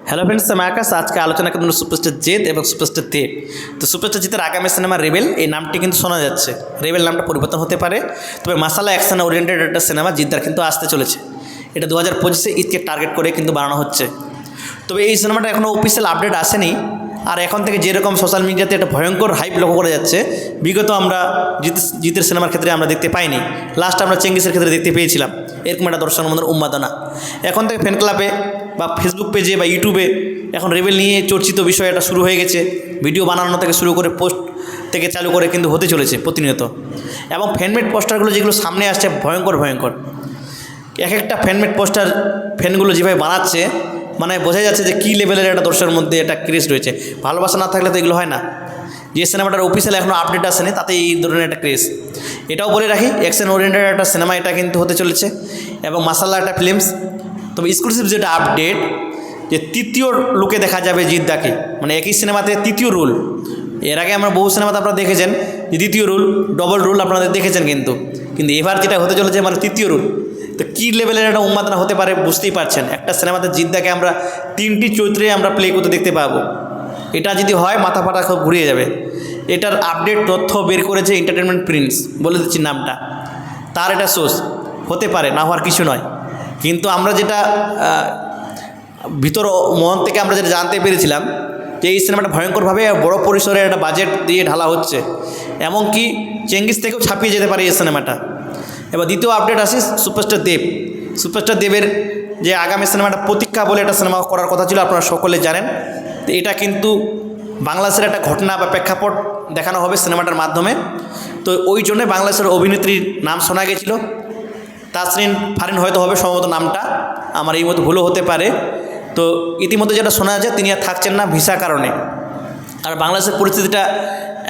Hello friends, আমি আকাশ। আজকে আলোচনা করব সুপারস্টার জিৎ এবং সুপারস্টার দেব। তো সুপারস্টার জিতের আগামী সিনেমা রেবেল, এই নামটি কিন্তু শোনা যাচ্ছে। রেবেল নামটা পরিবর্তন হতে পারে, তবে মাসালা অ্যাকশন ওরিয়েন্টেড একটা সিনেমা জিদ্দার কিন্তু আসতে চলেছে। এটা 2025-এ ঈদকে টার্গেট করে কিন্তু বানানো হচ্ছে। তবে এই সিনেমাটা এখনও অফিসিয়াল আপডেট আসেনি। আর এখন থেকে যেরকম সোশ্যাল মিডিয়াতে একটা ভয়ঙ্কর হাইপ লক্ষ্য করা যাচ্ছে, বিগত আমরা জিতের সিনেমার ক্ষেত্রে আমরা দেখতে পাইনি। লাস্ট আমরা চেঙ্গিসের ক্ষেত্রে দেখতে পেয়েছিলাম এরকম একটা দর্শক মনের উন্মাদনা। এখন থেকে ফ্যান ক্লাবে বা ফেসবুক পেজে বা ইউটিউবে এখন রেবেল নিয়ে চর্চিত বিষয় এটা শুরু হয়ে গেছে। ভিডিও বানানো থেকে শুরু করে পোস্ট থেকে চালু করে কিন্তু হতে চলেছে প্রতিনিয়ত। এবং ফ্যানমেড পোস্টারগুলো যেগুলো সামনে আসছে ভয়ঙ্কর ভয়ঙ্কর। এক একটা ফ্যানমেড পোস্টার ফ্যানগুলো যেভাবে বানাচ্ছে, মানে বোঝা যাচ্ছে যে কী লেভেলের একটা দর্শকের মধ্যে একটা ক্রেজ রয়েছে। ভালোবাসা না থাকলে তো এগুলো হয় না। যে সিনেমাটার অফিসিয়াল এখনও আপডেট আসেনি, তাতে এই ধরনের একটা ক্রেজ। এটাও বলে রাখি, অ্যাকশন ওরিয়েন্টেড একটা সিনেমা এটা কিন্তু হতে চলেছে এবং মাসাল্লা একটা ফিল্মস। তবে এক্সক্লুসিভ যেটা আপডেট, যে তৃতীয় লুকে দেখা যাবে জিদ্দাকে, মানে একই সিনেমাতে তৃতীয় রোল। এর আগে আমরা বহু সিনেমাতে আপনারা দেখেছেন যে দ্বিতীয় রোল, ডবল রোল আপনাদের দেখেছেন, কিন্তু এবার যেটা হতে চলেছে মানে তৃতীয় রোল। তো কী লেভেলের একটা উন্মাদনা হতে পারে বুঝতেই পারছেন। একটা সিনেমাতে জিদ্দাকে আমরা 3টি চরিত্রে আমরা প্লে করতে দেখতে পাবো। এটা যদি হয় মাথা ফাটা খুব ঘুরিয়ে যাবে। এটার আপডেট তথ্য বের করেছে এন্টারটেনমেন্ট প্রিন্স, বলে দিচ্ছি নামটা। তার এটা সোর্স হতে পারে, না হওয়ার কিছু নয়। কিন্তু আমরা যেটা ভিতর মন থেকে আমরা যেটা জানতে পেরেছিলাম, যে এই সিনেমাটা ভয়ঙ্করভাবে বড় পরিসরে একটা বাজেট দিয়ে ঢালা হচ্ছে, এমনকি চেঙ্গিস থেকেও ছাপিয়ে যেতে পারে এই সিনেমাটা। এবার দ্বিতীয় আপডেট আসি সুপারস্টার দেব। সুপারস্টার দেবের যে আগামী সিনেমাটা প্রতীক্ষা বলে একটা সিনেমা করার কথা ছিল, আপনারা সকলে জানেন। তো এটা কিন্তু বাংলাদেশের একটা ঘটনা বা প্রেক্ষাপট দেখানো হবে সিনেমাটার মাধ্যমে। তো ওই জন্যে বাংলাদেশের অভিনেত্রীর নাম শোনা গেছিলো, তাসরিন ফারিন হয়তো হবে সম্ভবত নামটা, আমার এই মতো ভুলও হতে পারে। তো ইতিমধ্যে যেটা শোনা যাচ্ছে, তিনি আর থাকছেন না ভিসা কারণে। আর বাংলাদেশের পরিস্থিতিটা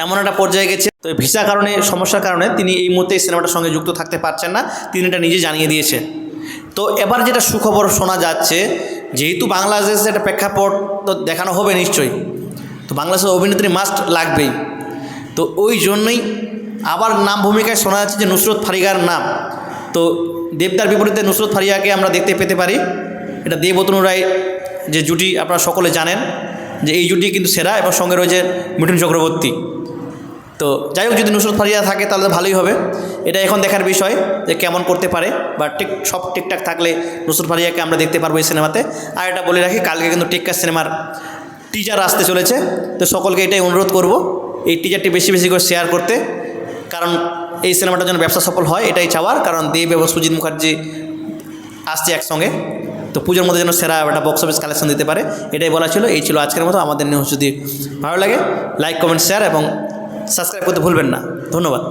এমন একটা পর্যায়ে গেছে, তো ভিসা কারণে, সমস্যার কারণে তিনি এই মুহূর্তে এই সিনেমাটার সঙ্গে যুক্ত থাকতে পারছেন না, তিনি এটা নিজে জানিয়ে দিয়েছেন। তো এবার যেটা সুখবর শোনা যাচ্ছে, যেহেতু বাংলাদেশের একটা প্রেক্ষাপট তো দেখানো হবে নিশ্চয়ই, তো বাংলাদেশের অভিনেত্রী মাস্ট লাগবেই। তো ওই জন্যই আবার নাম ভূমিকায় শোনা যাচ্ছে যে নুসরত ফারিয়ার নাম। তো দেবদার বিপরীতে নুসরত ফারিয়াকে আমরা দেখতে পেতে পারি। এটা দেব ও তনু রায় যে জুটি, আপনারা সকলে জানেন যে এই জুটি কিন্তু সেরা, এবং সঙ্গে রয়েছে মিঠুন চক্রবর্তী। তো যাই হোক, যদি নুসরত ফারিয়া থাকে তাহলে ভালোই হবে। এটা এখন দেখার বিষয় যে কেমন করতে পারে, বা সব ঠিকঠাক থাকলে নুসরত ফারিয়াকে আমরা দেখতে পারবো এই সিনেমাতে। আর এটা বলে রাখি, কালকে কিন্তু টেক্কা সিনেমার টিজার আসতে চলেছে। তো সকলকে এটাই অনুরোধ করব, এই টিজারটি বেশি বেশি করে শেয়ার করতে, কারণ এই সিনেমাটার জন্য ব্যবসা সফল হয় এটাই চাওয়ার। কারণ দেব এবং সুজিত মুখার্জি আসছে একসঙ্গে, তো পুজোর মধ্যে যেন সেরা একটা বক্স অফিস কালেকশন দিতে পারে, এটাই বলা ছিল। এই ছিল আজকের মতো আমাদের নিউজ। যদি ভালো লাগে লাইক, কমেন্ট, শেয়ার এবং সাবস্ক্রাইব করতে ভুলবেন না। ধন্যবাদ।